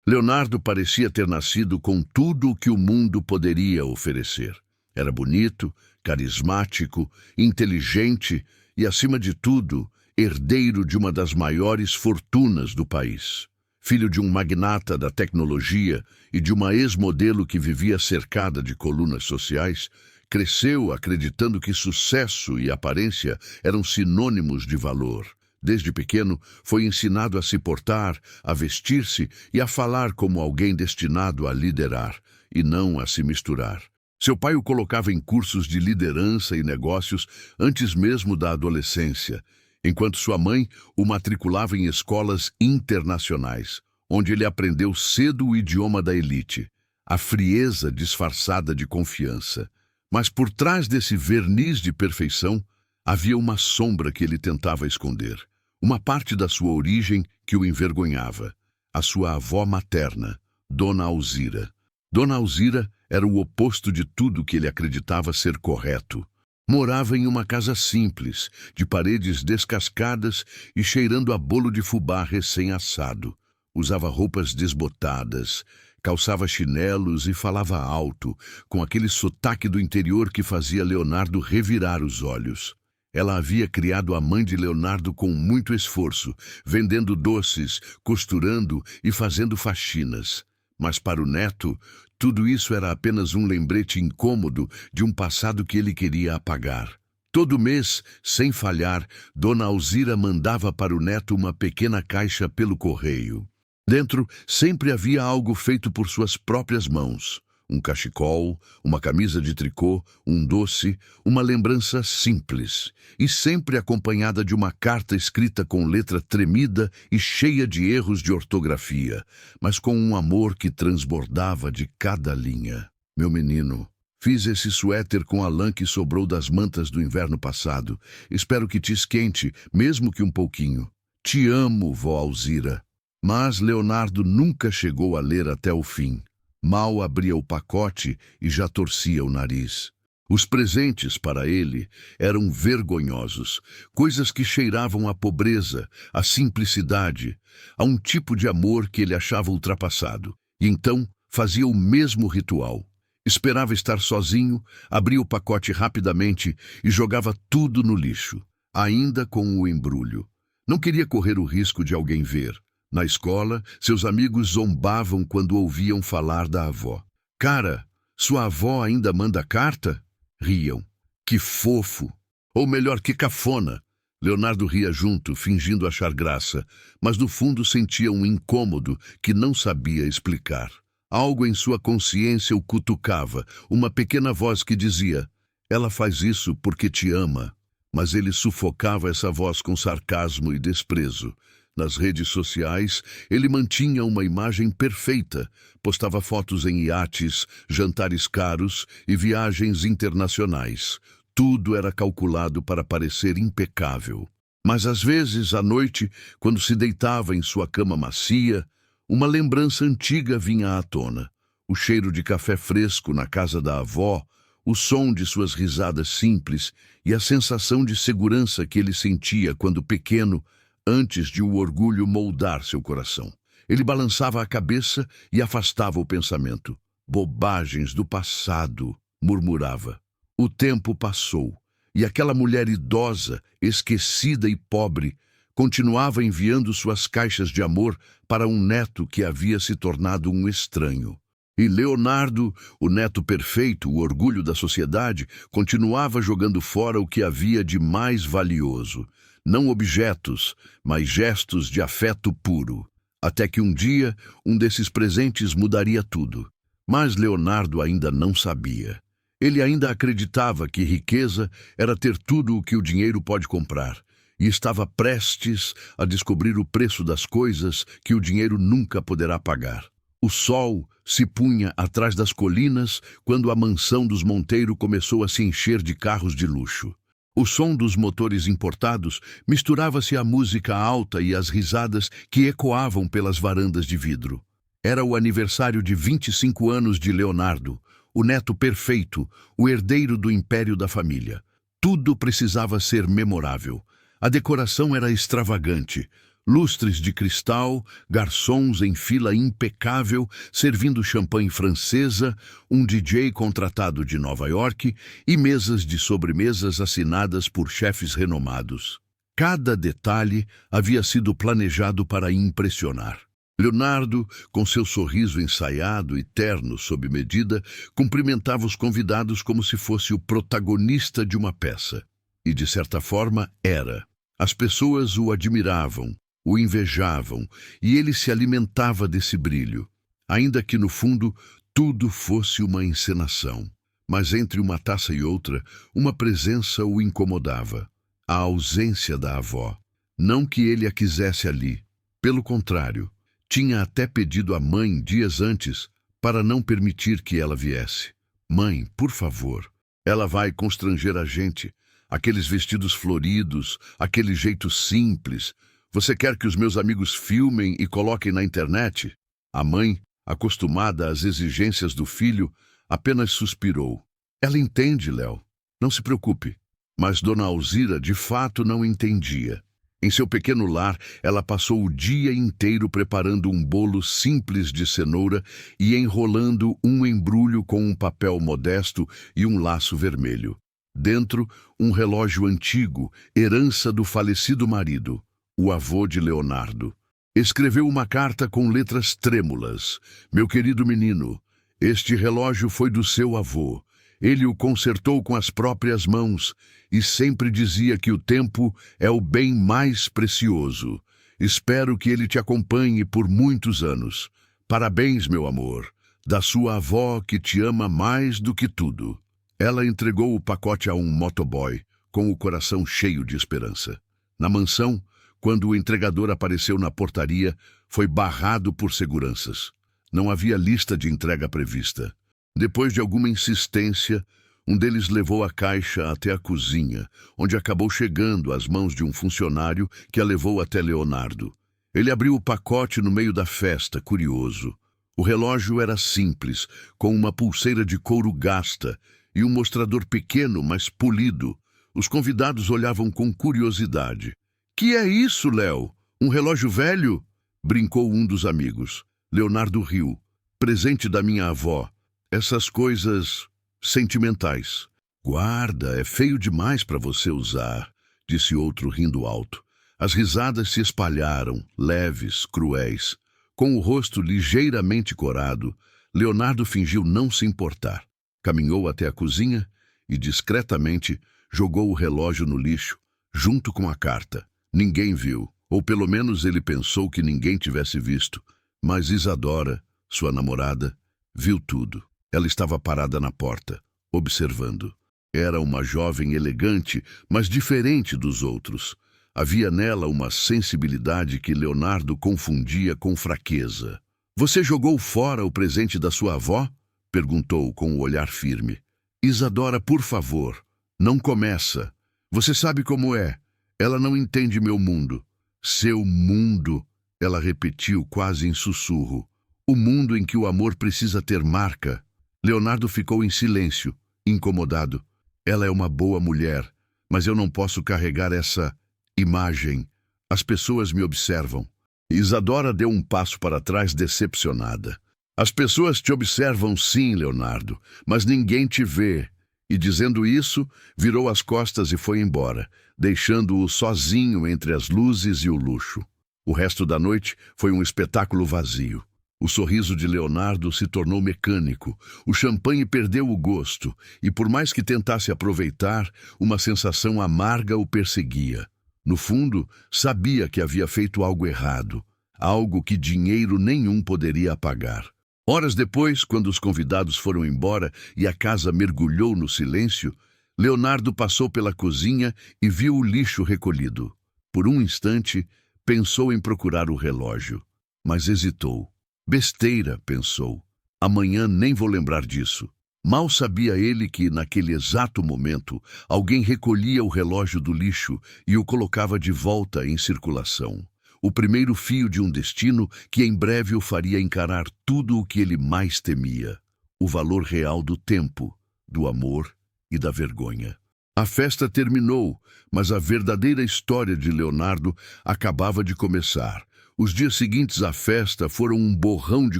Leonardo parecia ter nascido com tudo o que o mundo poderia oferecer. Era bonito, carismático, inteligente e, acima de tudo, herdeiro de uma das maiores fortunas do país. Filho de um magnata da tecnologia e de uma ex-modelo que vivia cercada de colunas sociais, cresceu acreditando que sucesso e aparência eram sinônimos de valor. Desde pequeno, foi ensinado a se portar, a vestir-se e a falar como alguém destinado a liderar, e não a se misturar. Seu pai o colocava em cursos de liderança e negócios antes mesmo da adolescência, enquanto sua mãe o matriculava em escolas internacionais, onde ele aprendeu cedo o idioma da elite, a frieza disfarçada de confiança. Mas por trás desse verniz de perfeição, havia uma sombra que ele tentava esconder, uma parte da sua origem que o envergonhava, a sua avó materna, Dona Alzira. Dona Alzira era o oposto de tudo que ele acreditava ser correto. Morava em uma casa simples, de paredes descascadas e cheirando a bolo de fubá recém-assado. Usava roupas desbotadas, calçava chinelos e falava alto, com aquele sotaque do interior que fazia Leonardo revirar os olhos. Ela havia criado a mãe de Leonardo com muito esforço, vendendo doces, costurando e fazendo faxinas. Mas para o neto, tudo isso era apenas um lembrete incômodo de um passado que ele queria apagar. Todo mês, sem falhar, Dona Alzira mandava para o neto uma pequena caixa pelo correio. Dentro sempre havia algo feito por suas próprias mãos. Um cachecol, uma camisa de tricô, um doce, uma lembrança simples, e sempre acompanhada de uma carta escrita com letra tremida e cheia de erros de ortografia, mas com um amor que transbordava de cada linha. Meu menino, fiz esse suéter com a lã que sobrou das mantas do inverno passado. Espero que te esquente, mesmo que um pouquinho. Te amo, vó Alzira. Mas Leonardo nunca chegou a ler até o fim. Mal abria o pacote e já torcia o nariz. Os presentes, para ele, eram vergonhosos, coisas que cheiravam à pobreza, à simplicidade, a um tipo de amor que ele achava ultrapassado. E então fazia o mesmo ritual. Esperava estar sozinho, abria o pacote rapidamente e jogava tudo no lixo, ainda com o embrulho. Não queria correr o risco de alguém ver. Na escola, seus amigos zombavam quando ouviam falar da avó. Cara, sua avó ainda manda carta? Riam. Que fofo! Ou melhor, que cafona! Leonardo ria junto, fingindo achar graça, mas no fundo sentia um incômodo que não sabia explicar. Algo em sua consciência o cutucava, uma pequena voz que dizia: ela faz isso porque te ama. Mas ele sufocava essa voz com sarcasmo e desprezo. Nas redes sociais, ele mantinha uma imagem perfeita, postava fotos em iates, jantares caros e viagens internacionais. Tudo era calculado para parecer impecável. Mas às vezes, à noite, quando se deitava em sua cama macia, uma lembrança antiga vinha à tona. O cheiro de café fresco na casa da avó, o som de suas risadas simples e a sensação de segurança que ele sentia quando pequeno, antes de o orgulho moldar seu coração. Ele balançava a cabeça e afastava o pensamento. Bobagens do passado, murmurava. O tempo passou, e aquela mulher idosa, esquecida e pobre, continuava enviando suas caixas de amor para um neto que havia se tornado um estranho. E Leonardo, o neto perfeito, o orgulho da sociedade, continuava jogando fora o que havia de mais valioso. Não objetos, mas gestos de afeto puro. Até que um dia, um desses presentes mudaria tudo. Mas Leonardo ainda não sabia. Ele ainda acreditava que riqueza era ter tudo o que o dinheiro pode comprar, e estava prestes a descobrir o preço das coisas que o dinheiro nunca poderá pagar. O sol se punha atrás das colinas quando a mansão dos Monteiro começou a se encher de carros de luxo. O som dos motores importados misturava-se à música alta e às risadas que ecoavam pelas varandas de vidro. Era o aniversário de 25 anos de Leonardo, o neto perfeito, o herdeiro do império da família. Tudo precisava ser memorável. A decoração era extravagante. lustres de cristal, garçons em fila impecável, servindo champanhe francesa, um DJ contratado de Nova York e mesas de sobremesas assinadas por chefes renomados. Cada detalhe havia sido planejado para impressionar. Leonardo, com seu sorriso ensaiado e terno sob medida, cumprimentava os convidados como se fosse o protagonista de uma peça. E, de certa forma, era. As pessoas o admiravam, o invejavam, e ele se alimentava desse brilho, ainda que, no fundo, tudo fosse uma encenação. Mas entre uma taça e outra, uma presença o incomodava. A ausência da avó. Não que ele a quisesse ali. Pelo contrário, tinha até pedido à mãe dias antes para não permitir que ela viesse. Mãe, por favor, ela vai constranger a gente. Aqueles vestidos floridos, aquele jeito simples. Você quer que os meus amigos filmem e coloquem na internet? A mãe, acostumada às exigências do filho, apenas suspirou. Ela entende, Léo. Não se preocupe. Mas Dona Alzira de fato não entendia. Em seu pequeno lar, ela passou o dia inteiro preparando um bolo simples de cenoura e enrolando um embrulho com um papel modesto e um laço vermelho. Dentro, um relógio antigo, herança do falecido marido, o avô de Leonardo. Escreveu uma carta com letras trêmulas. Meu querido menino, este relógio foi do seu avô. Ele o consertou com as próprias mãos e sempre dizia que o tempo é o bem mais precioso. Espero que ele te acompanhe por muitos anos. Parabéns, meu amor, da sua avó que te ama mais do que tudo. Ela entregou o pacote a um motoboy, com o coração cheio de esperança. Na mansão, quando o entregador apareceu na portaria, foi barrado por seguranças. Não havia lista de entrega prevista. Depois de alguma insistência, um deles levou a caixa até a cozinha, onde acabou chegando às mãos de um funcionário que a levou até Leonardo. Ele abriu o pacote no meio da festa, curioso. O relógio era simples, com uma pulseira de couro gasta e um mostrador pequeno, mas polido. Os convidados olhavam com curiosidade. — Que é isso, Léo? Um relógio velho? Brincou um dos amigos. Leonardo riu. — Presente da minha avó. Essas coisas sentimentais. Guarda, é feio demais para você usar, disse outro rindo alto. As risadas se espalharam, leves, cruéis. Com o rosto ligeiramente corado, Leonardo fingiu não se importar. Caminhou até a cozinha e, discretamente, jogou o relógio no lixo, junto com a carta. Ninguém viu, ou pelo menos ele pensou que ninguém tivesse visto. Mas Isadora, sua namorada, viu tudo. Ela estava parada na porta, observando. Era uma jovem elegante, mas diferente dos outros. Havia nela uma sensibilidade que Leonardo confundia com fraqueza. — Você jogou fora o presente da sua avó? Perguntou com o olhar firme. — Isadora, por favor, não começa. Você sabe como é. Ela não entende meu mundo. — Seu mundo, ela repetiu quase em sussurro. O mundo em que o amor precisa ter marca. Leonardo ficou em silêncio, incomodado. Ela é uma boa mulher, mas eu não posso carregar essa imagem. As pessoas me observam. Isadora deu um passo para trás, decepcionada. As pessoas te observam sim, Leonardo, mas ninguém te vê. E dizendo isso, virou as costas e foi embora, deixando-o sozinho entre as luzes e o luxo. O resto da noite foi um espetáculo vazio. O sorriso de Leonardo se tornou mecânico, o champanhe perdeu o gosto, e por mais que tentasse aproveitar, uma sensação amarga o perseguia. No fundo, sabia que havia feito algo errado, algo que dinheiro nenhum poderia apagar. Horas depois, quando os convidados foram embora e a casa mergulhou no silêncio, Leonardo passou pela cozinha e viu o lixo recolhido. Por um instante, pensou em procurar o relógio, mas hesitou. Besteira, pensou. Amanhã nem vou lembrar disso. Mal sabia ele que, naquele exato momento, alguém recolhia o relógio do lixo e o colocava de volta em circulação. O primeiro fio de um destino que em breve o faria encarar tudo o que ele mais temia. O valor real do tempo, do amor e da vergonha. A festa terminou, mas a verdadeira história de Leonardo acabava de começar. Os dias seguintes à festa foram um borrão de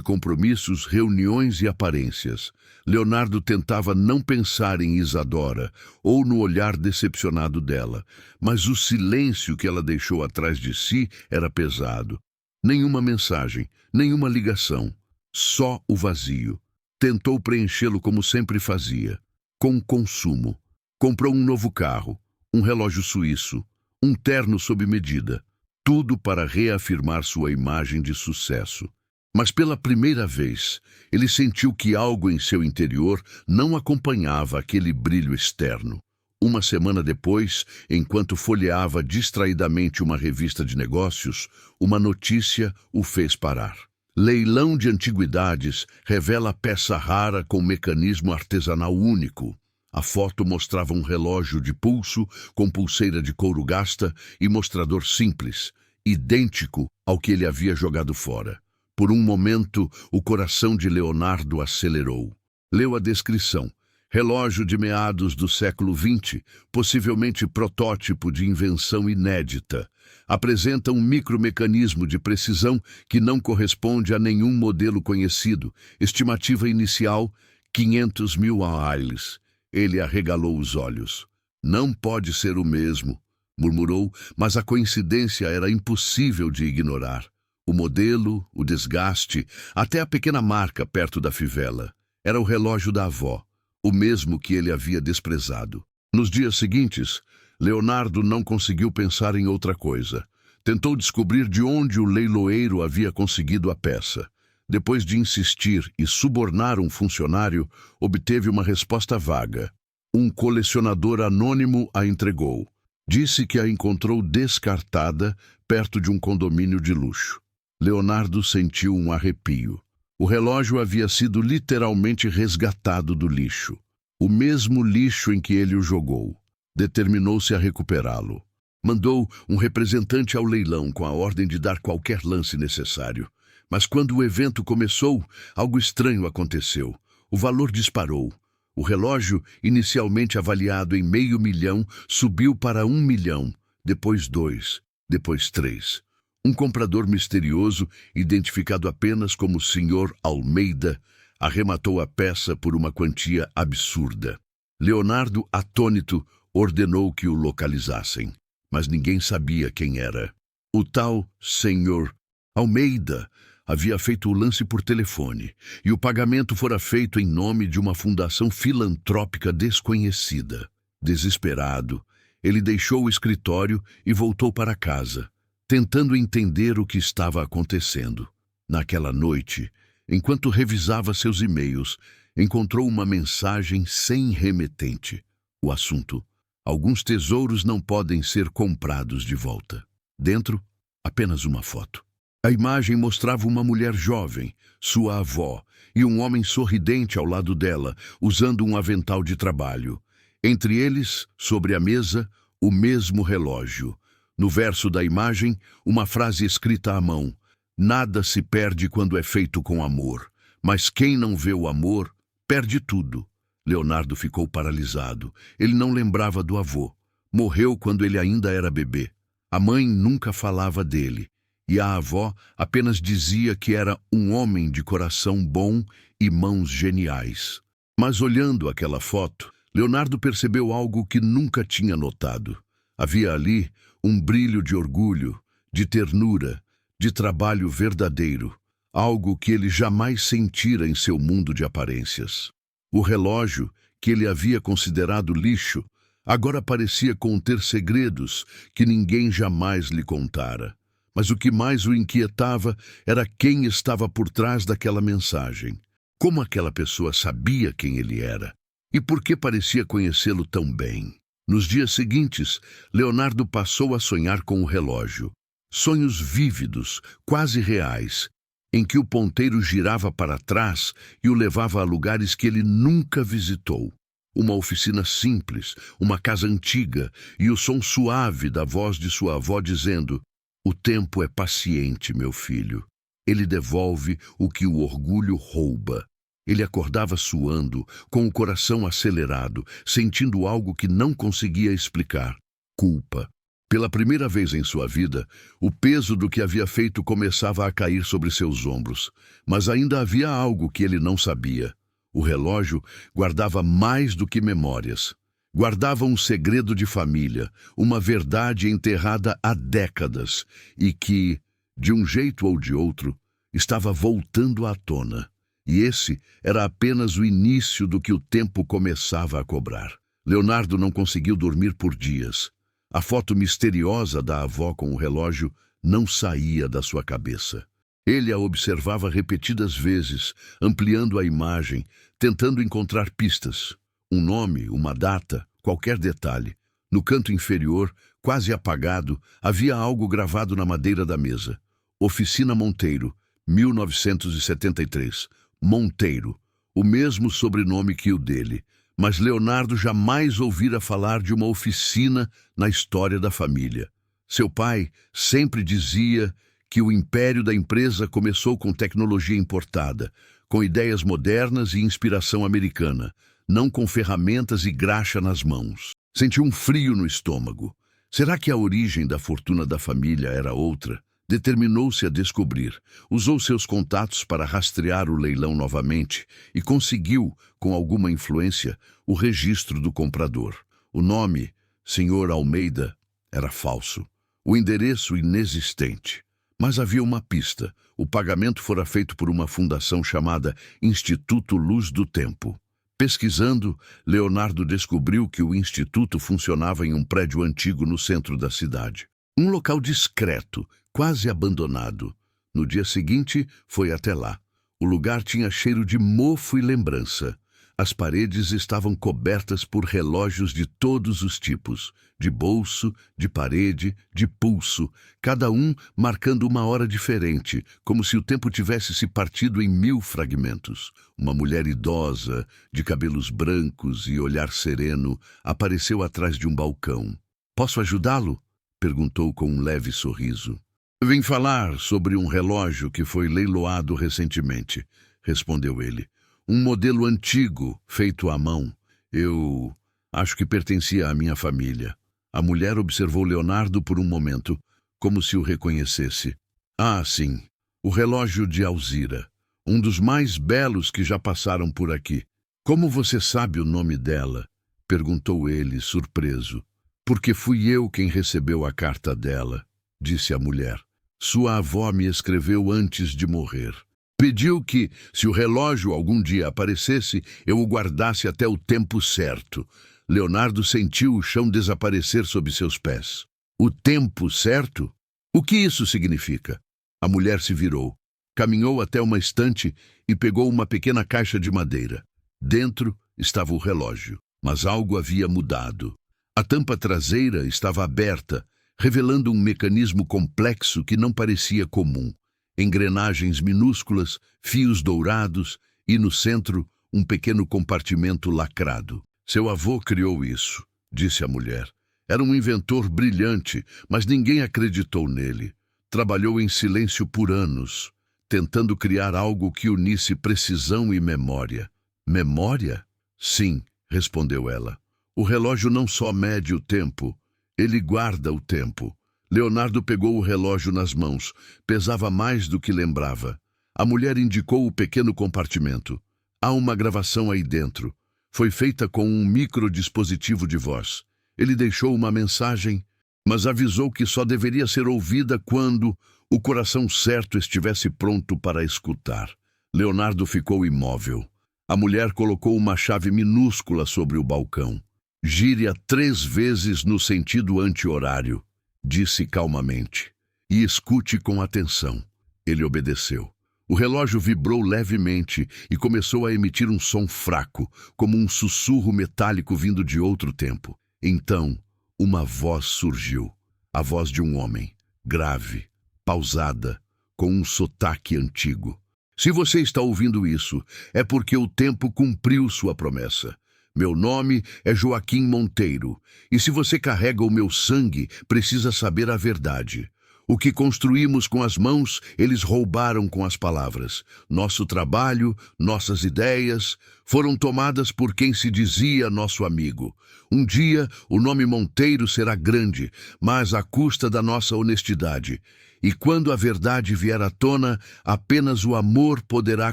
compromissos, reuniões e aparências. Leonardo tentava não pensar em Isadora ou no olhar decepcionado dela, mas o silêncio que ela deixou atrás de si era pesado. Nenhuma mensagem, nenhuma ligação, só o vazio. Tentou preenchê-lo como sempre fazia, com consumo. Comprou um novo carro, um relógio suíço, um terno sob medida, tudo para reafirmar sua imagem de sucesso. Mas pela primeira vez, ele sentiu que algo em seu interior não acompanhava aquele brilho externo. Uma semana depois, enquanto folheava distraidamente uma revista de negócios, uma notícia o fez parar. Leilão de antiguidades revela peça rara com mecanismo artesanal único. A foto mostrava um relógio de pulso com pulseira de couro gasta e mostrador simples, idêntico ao que ele havia jogado fora. Por um momento, o coração de Leonardo acelerou. Leu a descrição. Relógio de meados do século XX, possivelmente protótipo de invenção inédita. Apresenta um micromecanismo de precisão que não corresponde a nenhum modelo conhecido. Estimativa inicial, 500 mil reais. Ele arregalou os olhos. Não pode ser o mesmo, murmurou, mas a coincidência era impossível de ignorar. O modelo, o desgaste, até a pequena marca perto da fivela. Era o relógio da avó, o mesmo que ele havia desprezado. Nos dias seguintes, Leonardo não conseguiu pensar em outra coisa. Tentou descobrir de onde o leiloeiro havia conseguido a peça. Depois de insistir e subornar um funcionário, obteve uma resposta vaga. Um colecionador anônimo a entregou. Disse que a encontrou descartada perto de um condomínio de luxo. Leonardo sentiu um arrepio. O relógio havia sido literalmente resgatado do lixo. O mesmo lixo em que ele o jogou. Determinou-se a recuperá-lo. Mandou um representante ao leilão com a ordem de dar qualquer lance necessário. Mas quando o evento começou, algo estranho aconteceu. O valor disparou. O relógio, inicialmente avaliado em R$500 mil, subiu para R$1 milhão, depois 2, depois 3. Um comprador misterioso, identificado apenas como Sr. Almeida, arrematou a peça por uma quantia absurda. Leonardo, atônito, ordenou que o localizassem, mas ninguém sabia quem era. O tal Sr. Almeida havia feito o lance por telefone, e o pagamento fora feito em nome de uma fundação filantrópica desconhecida. Desesperado, ele deixou o escritório e voltou para casa, tentando entender o que estava acontecendo. Naquela noite, enquanto revisava seus e-mails, encontrou uma mensagem sem remetente. O assunto: alguns tesouros não podem ser comprados de volta. Dentro, apenas uma foto. A imagem mostrava uma mulher jovem, sua avó, e um homem sorridente ao lado dela, usando um avental de trabalho. Entre eles, sobre a mesa, o mesmo relógio. No verso da imagem, uma frase escrita à mão: nada se perde quando é feito com amor, mas quem não vê o amor, perde tudo. Leonardo ficou paralisado. Ele não lembrava do avô. Morreu quando ele ainda era bebê. A mãe nunca falava dele. E a avó apenas dizia que era um homem de coração bom e mãos geniais. Mas olhando aquela foto, Leonardo percebeu algo que nunca tinha notado. Havia ali um brilho de orgulho, de ternura, de trabalho verdadeiro, algo que ele jamais sentira em seu mundo de aparências. O relógio, que ele havia considerado lixo, agora parecia conter segredos que ninguém jamais lhe contara. Mas o que mais o inquietava era quem estava por trás daquela mensagem. Como aquela pessoa sabia quem ele era? E por que parecia conhecê-lo tão bem? Nos dias seguintes, Leonardo passou a sonhar com o relógio. Sonhos vívidos, quase reais, em que o ponteiro girava para trás e o levava a lugares que ele nunca visitou. Uma oficina simples, uma casa antiga e o som suave da voz de sua avó dizendo: o tempo é paciente, meu filho. Ele devolve o que o orgulho rouba. Ele acordava suando, com o coração acelerado, sentindo algo que não conseguia explicar: culpa. Pela primeira vez em sua vida, o peso do que havia feito começava a cair sobre seus ombros. Mas ainda havia algo que ele não sabia. O relógio guardava mais do que memórias. Guardava um segredo de família, uma verdade enterrada há décadas e que, de um jeito ou de outro, estava voltando à tona. E esse era apenas o início do que o tempo começava a cobrar. Leonardo não conseguiu dormir por dias. A foto misteriosa da avó com o relógio não saía da sua cabeça. Ele a observava repetidas vezes, ampliando a imagem, tentando encontrar pistas. Um nome, uma data, qualquer detalhe. No canto inferior, quase apagado, havia algo gravado na madeira da mesa. Oficina Monteiro, 1973. Monteiro, o mesmo sobrenome que o dele. Mas Leonardo jamais ouvira falar de uma oficina na história da família. Seu pai sempre dizia que o império da empresa começou com tecnologia importada, com ideias modernas e inspiração americana, não com ferramentas e graxa nas mãos. Sentiu um frio no estômago. Será que a origem da fortuna da família era outra? Determinou-se a descobrir. Usou seus contatos para rastrear o leilão novamente e conseguiu, com alguma influência, o registro do comprador. O nome, Sr. Almeida, era falso. O endereço inexistente. Mas havia uma pista. O pagamento fora feito por uma fundação chamada Instituto Luz do Tempo. Pesquisando, Leonardo descobriu que o instituto funcionava em um prédio antigo no centro da cidade. Um local discreto, quase abandonado. No dia seguinte, foi até lá. O lugar tinha cheiro de mofo e lembrança. As paredes estavam cobertas por relógios de todos os tipos, de bolso, de parede, de pulso, cada um marcando uma hora diferente, como se o tempo tivesse se partido em 1000 fragmentos. Uma mulher idosa, de cabelos brancos e olhar sereno, apareceu atrás de um balcão. "Posso ajudá-lo?" perguntou com um leve sorriso. "Vim falar sobre um relógio que foi leiloado recentemente", respondeu ele. "Um modelo antigo, feito à mão. Eu acho que pertencia à minha família." A mulher observou Leonardo por um momento, como se o reconhecesse. "Ah, sim, o relógio de Alzira, um dos mais belos que já passaram por aqui." "Como você sabe o nome dela?" perguntou ele, surpreso. "Porque fui eu quem recebeu a carta dela", disse a mulher. "Sua avó me escreveu antes de morrer. Pediu que, se o relógio algum dia aparecesse, eu o guardasse até o tempo certo." Leonardo sentiu o chão desaparecer sob seus pés. "O tempo certo? O que isso significa?" A mulher se virou, caminhou até uma estante e pegou uma pequena caixa de madeira. Dentro estava o relógio, mas algo havia mudado. A tampa traseira estava aberta, revelando um mecanismo complexo que não parecia comum. Engrenagens minúsculas, fios dourados e, no centro, um pequeno compartimento lacrado. "Seu avô criou isso", disse a mulher. "Era um inventor brilhante, mas ninguém acreditou nele. Trabalhou em silêncio por anos, tentando criar algo que unisse precisão e memória." "Memória?" "Sim", respondeu ela. "O relógio não só mede o tempo, ele guarda o tempo." Leonardo pegou o relógio nas mãos. Pesava mais do que lembrava. A mulher indicou o pequeno compartimento. "Há uma gravação aí dentro. Foi feita com um microdispositivo de voz. Ele deixou uma mensagem, mas avisou que só deveria ser ouvida quando o coração certo estivesse pronto para escutar." Leonardo ficou imóvel. A mulher colocou uma chave minúscula sobre o balcão. "Gire-a 3 vezes no sentido anti-horário", disse calmamente, "e escute com atenção." Ele obedeceu. O relógio vibrou levemente e começou a emitir um som fraco, como um sussurro metálico vindo de outro tempo. Então, uma voz surgiu. A voz de um homem, grave, pausada, com um sotaque antigo. "Se você está ouvindo isso, é porque o tempo cumpriu sua promessa. Meu nome é Joaquim Monteiro, e se você carrega o meu sangue, precisa saber a verdade. O que construímos com as mãos, eles roubaram com as palavras. Nosso trabalho, nossas ideias, foram tomadas por quem se dizia nosso amigo. Um dia, o nome Monteiro será grande, mas à custa da nossa honestidade. E quando a verdade vier à tona, apenas o amor poderá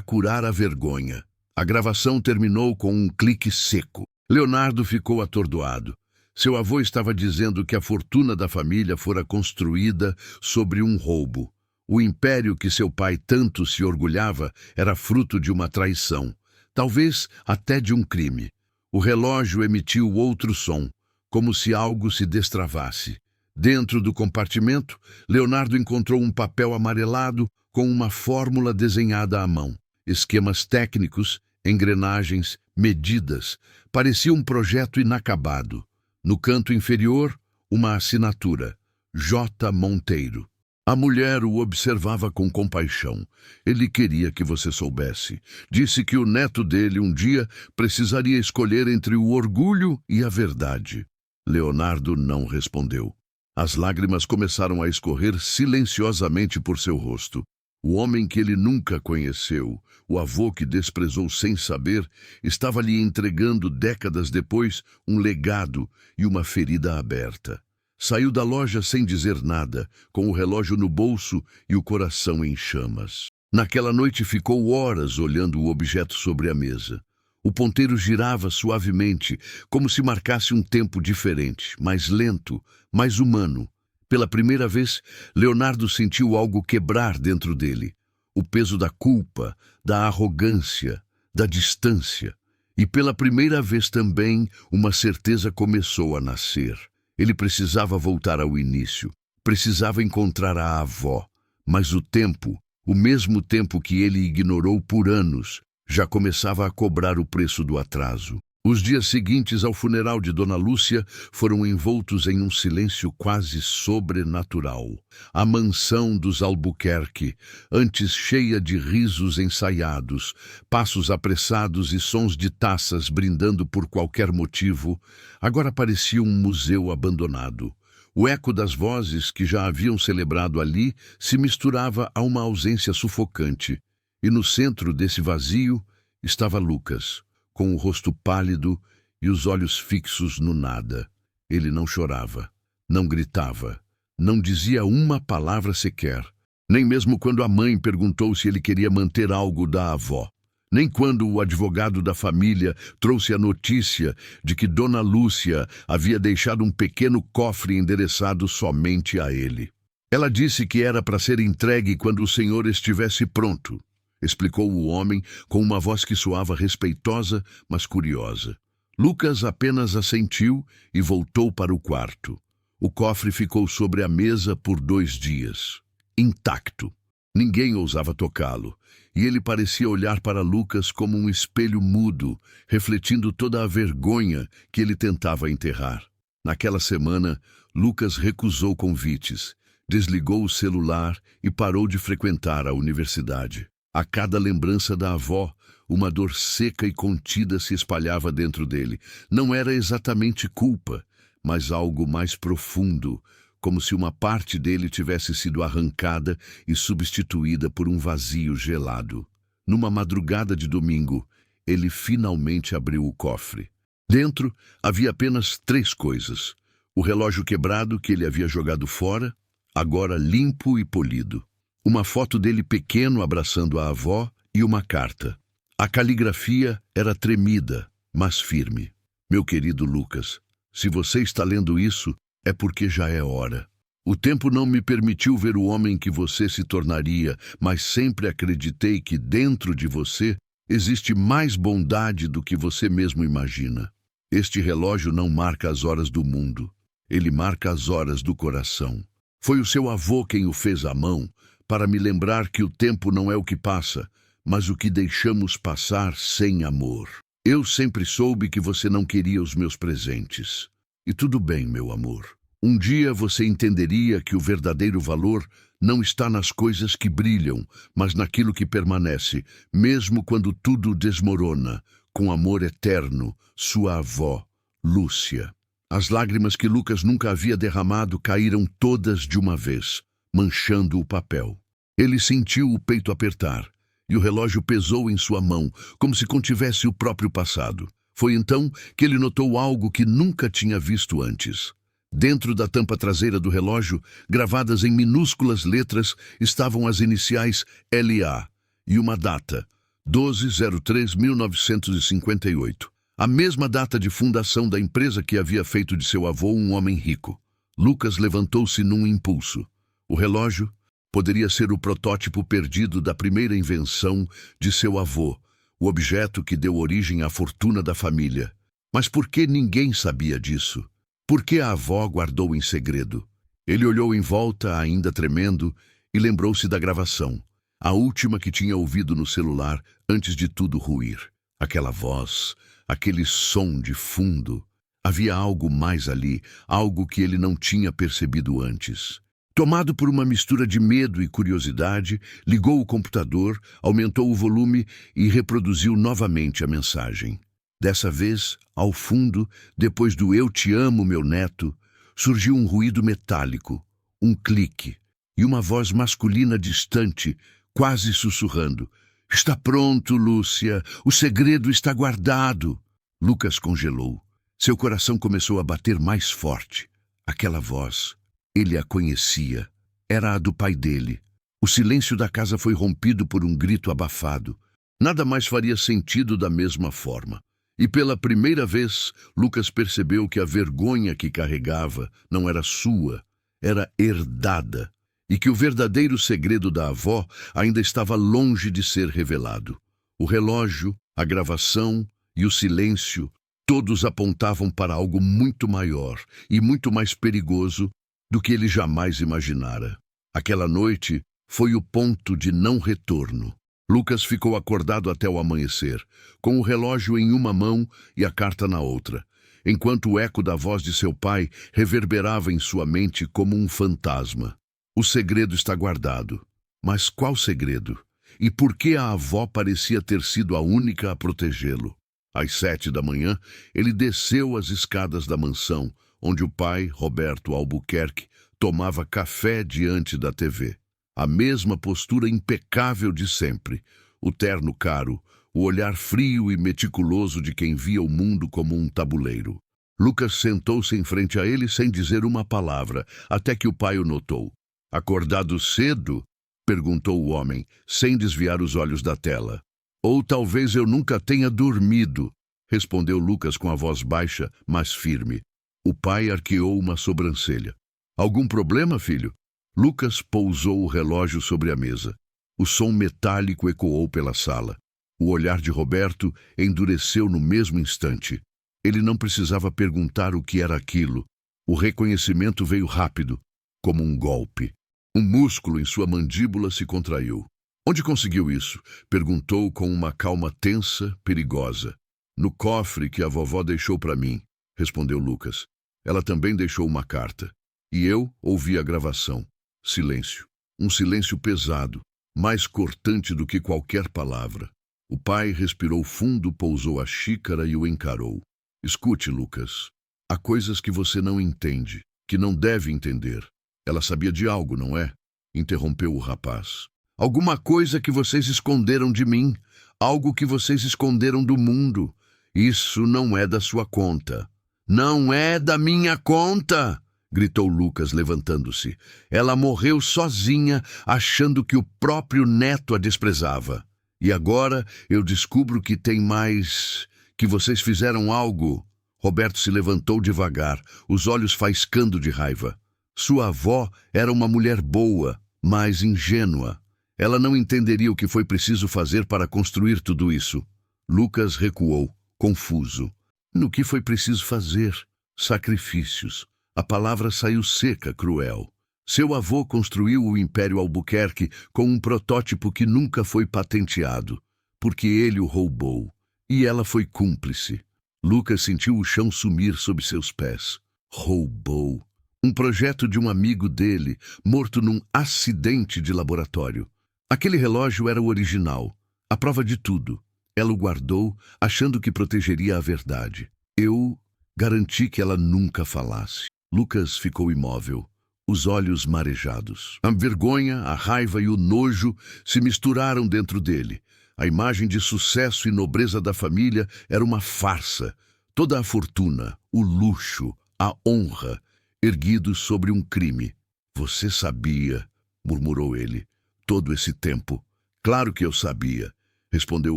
curar a vergonha. A gravação terminou com um clique seco. Leonardo ficou atordoado. Seu avô estava dizendo que a fortuna da família fora construída sobre um roubo. O império que seu pai tanto se orgulhava era fruto de uma traição, talvez até de um crime. O relógio emitiu outro som, como se algo se destravasse. Dentro do compartimento, Leonardo encontrou um papel amarelado com uma fórmula desenhada à mão. Esquemas técnicos, engrenagens, medidas. Parecia um projeto inacabado. No canto inferior, uma assinatura, J. Monteiro. A mulher o observava com compaixão. Ele queria que você soubesse. Disse que o neto dele um dia precisaria escolher entre o orgulho e a verdade. Leonardo não respondeu. As lágrimas começaram a escorrer silenciosamente por seu rosto. O homem que ele nunca conheceu, o avô que desprezou sem saber, estava lhe entregando décadas depois um legado e uma ferida aberta. Saiu da loja sem dizer nada, com o relógio no bolso e o coração em chamas. Naquela noite ficou horas olhando o objeto sobre a mesa. O ponteiro girava suavemente, como se marcasse um tempo diferente, mais lento, mais humano. Pela primeira vez, Leonardo sentiu algo quebrar dentro dele. O peso da culpa, da arrogância, da distância. E pela primeira vez também, uma certeza começou a nascer. Ele precisava voltar ao início. Precisava encontrar a avó. Mas o tempo, o mesmo tempo que ele ignorou por anos, já começava a cobrar o preço do atraso. Os dias seguintes ao funeral de Dona Lúcia foram envoltos em um silêncio quase sobrenatural. A mansão dos Albuquerque, antes cheia de risos ensaiados, passos apressados e sons de taças brindando por qualquer motivo, agora parecia um museu abandonado. O eco das vozes que já haviam celebrado ali se misturava a uma ausência sufocante. E no centro desse vazio estava Lucas, com o rosto pálido e os olhos fixos no nada. Ele não chorava, não gritava, não dizia uma palavra sequer, nem mesmo quando a mãe perguntou se ele queria manter algo da avó, nem quando o advogado da família trouxe a notícia de que Dona Lúcia havia deixado um pequeno cofre endereçado somente a ele. Ela disse que era para ser entregue quando o senhor estivesse pronto, explicou o homem com uma voz que soava respeitosa, mas curiosa. Lucas apenas assentiu e voltou para o quarto. O cofre ficou sobre a mesa por 2 dias, intacto. Ninguém ousava tocá-lo, e ele parecia olhar para Lucas como um espelho mudo, refletindo toda a vergonha que ele tentava enterrar. Naquela semana, Lucas recusou convites, desligou o celular e parou de frequentar a universidade. A cada lembrança da avó, uma dor seca e contida se espalhava dentro dele. Não era exatamente culpa, mas algo mais profundo, como se uma parte dele tivesse sido arrancada e substituída por um vazio gelado. Numa madrugada de domingo, ele finalmente abriu o cofre. Dentro havia apenas 3 coisas. O relógio quebrado que ele havia jogado fora, agora limpo e polido. Uma foto dele pequeno abraçando a avó e uma carta. A caligrafia era tremida, mas firme. Meu querido Lucas, se você está lendo isso, é porque já é hora. O tempo não me permitiu ver o homem que você se tornaria, mas sempre acreditei que dentro de você existe mais bondade do que você mesmo imagina. Este relógio não marca as horas do mundo, ele marca as horas do coração. Foi o seu avô quem o fez à mão, para me lembrar que o tempo não é o que passa, mas o que deixamos passar sem amor. Eu sempre soube que você não queria os meus presentes. E tudo bem, meu amor. Um dia você entenderia que o verdadeiro valor não está nas coisas que brilham, mas naquilo que permanece, mesmo quando tudo desmorona, com amor eterno, sua avó, Lúcia. As lágrimas que Lucas nunca havia derramado caíram todas de uma vez. manchando o papel. Ele sentiu o peito apertar, e o relógio pesou em sua mão, como se contivesse o próprio passado. Foi então que ele notou algo que nunca tinha visto antes. Dentro da tampa traseira do relógio, gravadas em minúsculas letras, estavam as iniciais LA e uma data, 12/03/1958. A mesma data de fundação da empresa que havia feito de seu avô um homem rico. Lucas levantou-se num impulso. O relógio poderia ser o protótipo perdido da primeira invenção de seu avô, o objeto que deu origem à fortuna da família. Mas por que ninguém sabia disso? Por que a avó guardou em segredo? Ele olhou em volta, ainda tremendo, e lembrou-se da gravação, a última que tinha ouvido no celular antes de tudo ruir. Aquela voz, aquele som de fundo. Havia algo mais ali, algo que ele não tinha percebido antes. Tomado por uma mistura de medo e curiosidade, ligou o computador, aumentou o volume e reproduziu novamente a mensagem. Dessa vez, ao fundo, depois do "Eu te amo, meu neto", surgiu um ruído metálico, um clique, e uma voz masculina distante, quase sussurrando: "Está pronto, Lúcia, o segredo está guardado." Lucas congelou. Seu coração começou a bater mais forte. Aquela voz, ele a conhecia. Era a do pai dele. O silêncio da casa foi rompido por um grito abafado. Nada mais faria sentido da mesma forma. E pela primeira vez, Lucas percebeu que a vergonha que carregava não era sua, era herdada, e que o verdadeiro segredo da avó ainda estava longe de ser revelado. O relógio, a gravação e o silêncio, todos apontavam para algo muito maior e muito mais perigoso do que ele jamais imaginara. Aquela noite foi o ponto de não retorno. Lucas ficou acordado até o amanhecer, com o relógio em uma mão e a carta na outra, enquanto o eco da voz de seu pai reverberava em sua mente como um fantasma. O segredo está guardado. Mas qual segredo? E por que a avó parecia ter sido a única a protegê-lo? Às 7 da manhã, ele desceu as escadas da mansão, onde o pai, Roberto Albuquerque, tomava café diante da TV. A mesma postura impecável de sempre, o terno caro, o olhar frio e meticuloso de quem via o mundo como um tabuleiro. Lucas sentou-se em frente a ele sem dizer uma palavra, até que o pai o notou. "Acordado cedo?" perguntou o homem, sem desviar os olhos da tela. "Ou talvez eu nunca tenha dormido", respondeu Lucas com a voz baixa, mas firme. O pai arqueou uma sobrancelha. "Algum problema, filho?" Lucas pousou o relógio sobre a mesa. O som metálico ecoou pela sala. O olhar de Roberto endureceu no mesmo instante. Ele não precisava perguntar o que era aquilo. O reconhecimento veio rápido, como um golpe. Um músculo em sua mandíbula se contraiu. "Onde conseguiu isso?" perguntou com uma calma tensa, perigosa. "No cofre que a vovó deixou para mim", respondeu Lucas. "Ela também deixou uma carta. E eu ouvi a gravação. Silêncio. Um silêncio pesado, mais cortante do que qualquer palavra. O pai respirou fundo, pousou a xícara e o encarou. "Escute, Lucas. Há coisas que você não entende, que não deve entender." "Ela sabia de algo, não é?" interrompeu o rapaz. "Alguma coisa que vocês esconderam de mim, algo que vocês esconderam do mundo. Isso não é da sua conta." "Não é da minha conta!" gritou Lucas, levantando-se. "Ela morreu sozinha, achando que o próprio neto a desprezava. E agora eu descubro que tem mais... que vocês fizeram algo." Roberto se levantou devagar, os olhos faiscando de raiva. Sua avó era uma mulher boa, mas ingênua. Ela não entenderia o que foi preciso fazer para construir tudo isso. Lucas recuou, confuso. No que foi preciso fazer? Sacrifícios. A palavra saiu seca, cruel. Seu avô construiu o Império Albuquerque com um protótipo que nunca foi patenteado, porque ele o roubou. E ela foi cúmplice. Lucas sentiu o chão sumir sob seus pés. Roubou. Um projeto de um amigo dele, morto num acidente de laboratório. Aquele relógio era o original, a prova de tudo. Ela o guardou, achando que protegeria a verdade. Eu garanti que ela nunca falasse. Lucas ficou imóvel. os olhos marejados. A vergonha, a raiva e o nojo se misturaram dentro dele. A imagem de sucesso e nobreza da família era uma farsa. Toda a fortuna, o luxo, a honra, erguidos sobre um crime. Você sabia, murmurou ele, todo esse tempo. Claro que eu sabia, respondeu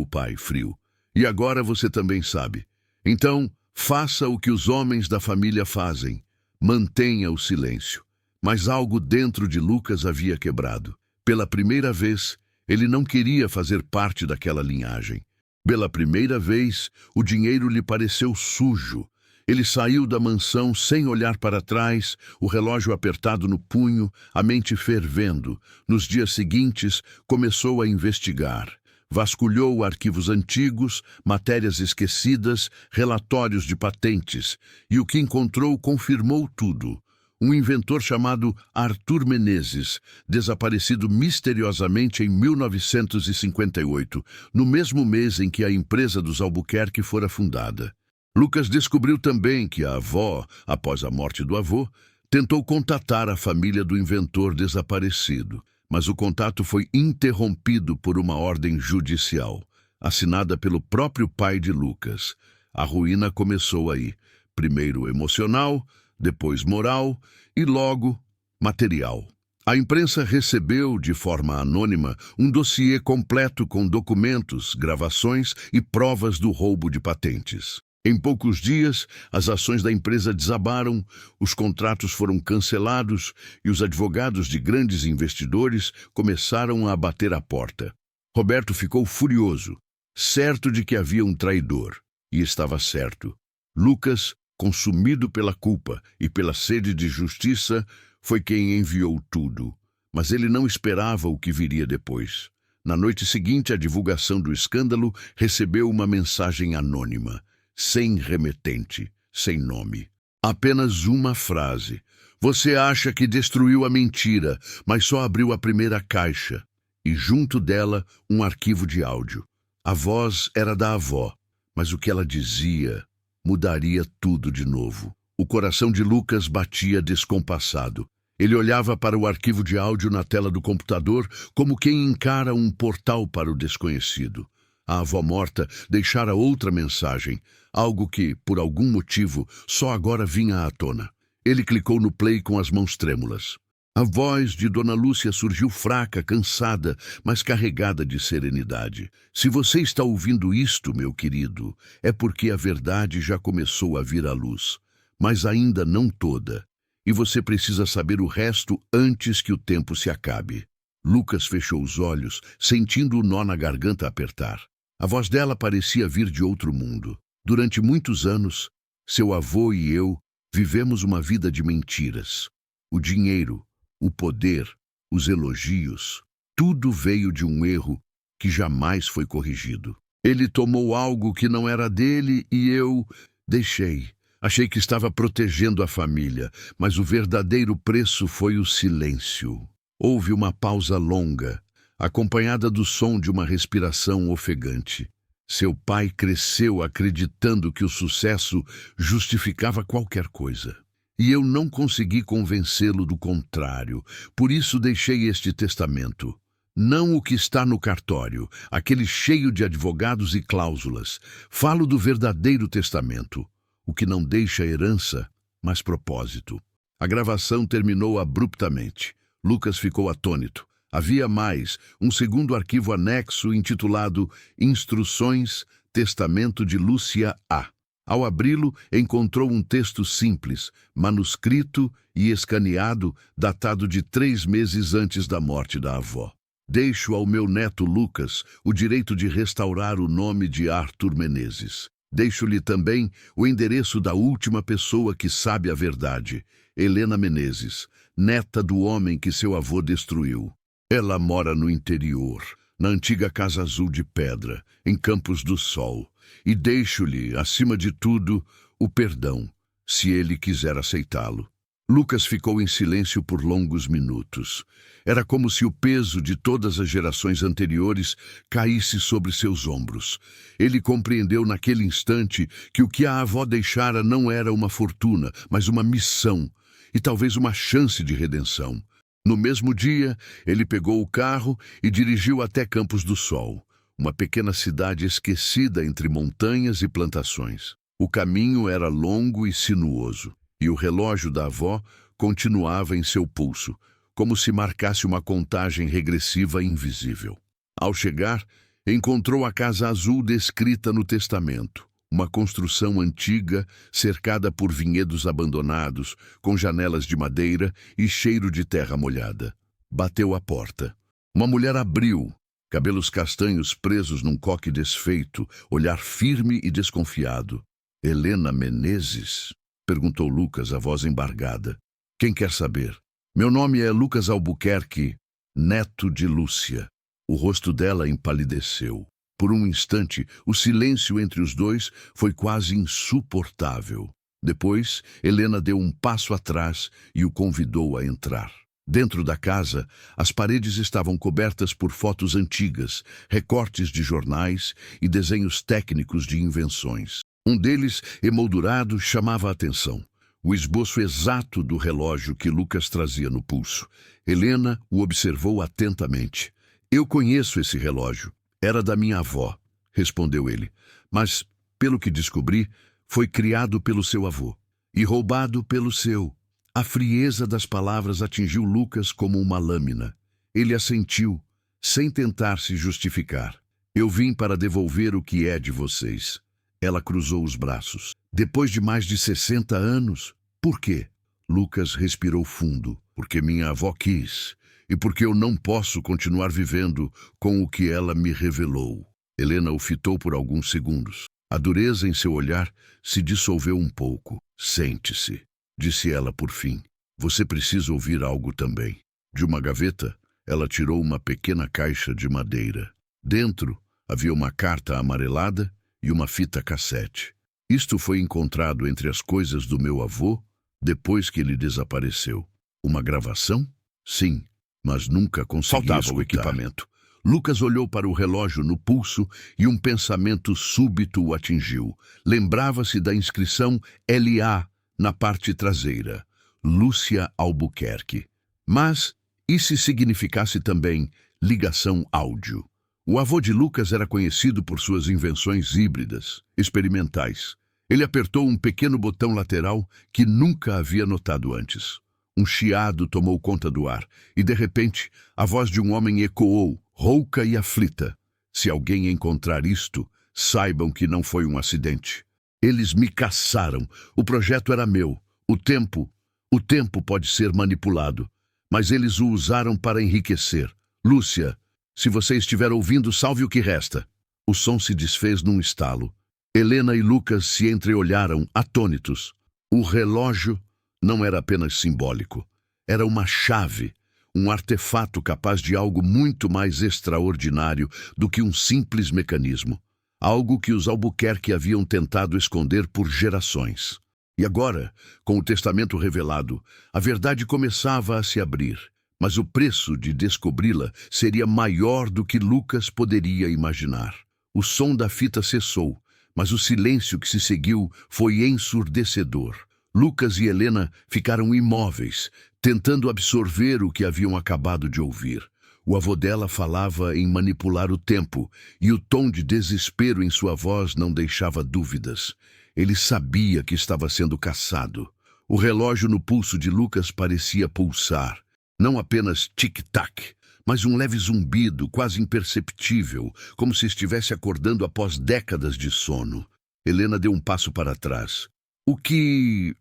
o pai, frio. E agora você também sabe. Então, faça o que os homens da família fazem. Mantenha o silêncio. Mas algo dentro de Lucas havia quebrado. Pela primeira vez, ele não queria fazer parte daquela linhagem. Pela primeira vez, o dinheiro lhe pareceu sujo. Ele saiu da mansão sem olhar para trás, o relógio apertado no punho, a mente fervendo. Nos dias seguintes, começou a investigar. Vasculhou arquivos antigos, matérias esquecidas, relatórios de patentes. E o que encontrou confirmou tudo. Um inventor chamado Arthur Menezes, desaparecido misteriosamente em 1958, no mesmo mês em que a empresa dos Albuquerque fora fundada. Lucas descobriu também que a avó, após a morte do avô, tentou contatar a família do inventor desaparecido, mas o contato foi interrompido por uma ordem judicial, assinada pelo próprio pai de Lucas. A ruína começou aí, primeiro emocional, depois moral e logo material. A imprensa recebeu, de forma anônima, um dossiê completo com documentos, gravações e provas do roubo de patentes. Em poucos dias, as ações da empresa desabaram, os contratos foram cancelados e os advogados de grandes investidores começaram a bater à porta. Roberto ficou furioso, certo de que havia um traidor. E estava certo. Lucas, consumido pela culpa e pela sede de justiça, foi quem enviou tudo. Mas ele não esperava o que viria depois. Na noite seguinte à divulgação do escândalo, recebeu uma mensagem anônima. Sem remetente, sem nome. Apenas uma frase. Você acha que destruiu a mentira, mas só abriu a primeira caixa. E junto dela, um arquivo de áudio. A voz era da avó, mas o que ela dizia mudaria tudo de novo. O coração de Lucas batia descompassado. Ele olhava para o arquivo de áudio na tela do computador como quem encara um portal para o desconhecido. A avó morta deixara outra mensagem, algo que, por algum motivo, só agora vinha à tona. Ele clicou no play com as mãos trêmulas. A voz de Dona Lúcia surgiu fraca, cansada, mas carregada de serenidade. Se você está ouvindo isto, meu querido, é porque a verdade já começou a vir à luz, mas ainda não toda. E você precisa saber o resto antes que o tempo se acabe. Lucas fechou os olhos, sentindo o nó na garganta apertar. A voz dela parecia vir de outro mundo. Durante muitos anos, seu avô e eu vivemos uma vida de mentiras. O dinheiro, o poder, os elogios, tudo veio de um erro que jamais foi corrigido. Ele tomou algo que não era dele e eu deixei. Achei que estava protegendo a família, mas o verdadeiro preço foi o silêncio. Houve uma pausa longa, acompanhada do som de uma respiração ofegante. Seu pai cresceu acreditando que o sucesso justificava qualquer coisa. E eu não consegui convencê-lo do contrário. Por isso deixei este testamento. Não o que está no cartório, aquele cheio de advogados e cláusulas. Falo do verdadeiro testamento, o que não deixa herança, mas propósito. A gravação terminou abruptamente. Lucas ficou atônito. Havia mais, um segundo arquivo anexo intitulado Instruções, Testamento de Lúcia A. Ao abri-lo, encontrou um texto simples, manuscrito e escaneado, datado de 3 meses antes da morte da avó. Deixo ao meu neto Lucas o direito de restaurar o nome de Arthur Menezes. Deixo-lhe também o endereço da última pessoa que sabe a verdade, Helena Menezes, neta do homem que seu avô destruiu. Ela mora no interior, na antiga Casa Azul de Pedra, em Campos do Sol. E deixo-lhe, acima de tudo, o perdão, se ele quiser aceitá-lo. Lucas ficou em silêncio por longos minutos. Era como se o peso de todas as gerações anteriores caísse sobre seus ombros. Ele compreendeu naquele instante que o que a avó deixara não era uma fortuna, mas uma missão. e talvez uma chance de redenção. No mesmo dia, ele pegou o carro e dirigiu até Campos do Sol, uma pequena cidade esquecida entre montanhas e plantações. O caminho era longo e sinuoso, e o relógio da avó continuava em seu pulso, como se marcasse uma contagem regressiva invisível. Ao chegar, encontrou a casa azul descrita no testamento, uma construção antiga cercada por vinhedos abandonados, com janelas de madeira e cheiro de terra molhada. Bateu à porta. Uma mulher abriu, cabelos castanhos presos num coque desfeito, olhar firme e desconfiado. "Helena Menezes?" perguntou Lucas, a voz embargada. "Quem quer saber?" "Meu nome é Lucas Albuquerque, neto de Lúcia." O rosto dela empalideceu. Por um instante, o silêncio entre os dois foi quase insuportável. Depois, Helena deu um passo atrás e o convidou a entrar. Dentro da casa, as paredes estavam cobertas por fotos antigas, recortes de jornais e desenhos técnicos de invenções. Um deles, emoldurado, chamava a atenção. O esboço exato do relógio que Lucas trazia no pulso. Helena o observou atentamente. "Eu conheço esse relógio. Era da minha avó", respondeu ele. "Mas, pelo que descobri, foi criado pelo seu avô e roubado pelo seu." A frieza das palavras atingiu Lucas como uma lâmina. Ele assentiu, sem tentar se justificar. "Eu vim para devolver o que é de vocês." Ela cruzou os braços. "Depois de mais de 60 anos? Por quê?" Lucas respirou fundo. "Porque minha avó quis. E porque eu não posso continuar vivendo com o que ela me revelou." Helena o fitou por alguns segundos. A dureza em seu olhar se dissolveu um pouco. "Sente-se", disse ela por fim. "Você precisa ouvir algo também." De uma gaveta, ela tirou uma pequena caixa de madeira. Dentro havia uma carta amarelada e uma fita cassete. "Isto foi encontrado entre as coisas do meu avô depois que ele desapareceu." "Uma gravação?" "Sim. Mas nunca consegui Faltava o escutar." equipamento. Lucas olhou para o relógio no pulso e um pensamento súbito o atingiu. Lembrava-se da inscrição LA na parte traseira. Lúcia Albuquerque. Mas, e se significasse também ligação áudio? O avô de Lucas era conhecido por suas invenções híbridas, experimentais. Ele apertou um pequeno botão lateral que nunca havia notado antes. Um chiado tomou conta do ar, e de repente, a voz de um homem ecoou, rouca e aflita. "Se alguém encontrar isto, saibam que não foi um acidente. Eles me caçaram. O projeto era meu. O tempo pode ser manipulado, mas eles o usaram para enriquecer. Lúcia, se você estiver ouvindo, salve o que resta." O som se desfez num estalo. Helena e Lucas se entreolharam, atônitos. O relógio não era apenas simbólico. Era uma chave, um artefato capaz de algo muito mais extraordinário do que um simples mecanismo. Algo que os Albuquerque haviam tentado esconder por gerações. E agora, com o testamento revelado, a verdade começava a se abrir. Mas o preço de descobri-la seria maior do que Lucas poderia imaginar. O som da fita cessou, mas o silêncio que se seguiu foi ensurdecedor. Lucas e Helena ficaram imóveis, tentando absorver o que haviam acabado de ouvir. O avô dela falava em manipular o tempo, e o tom de desespero em sua voz não deixava dúvidas. Ele sabia que estava sendo caçado. O relógio no pulso de Lucas parecia pulsar. Não apenas tic-tac, mas um leve zumbido, quase imperceptível, como se estivesse acordando após décadas de sono. Helena deu um passo para trás. O que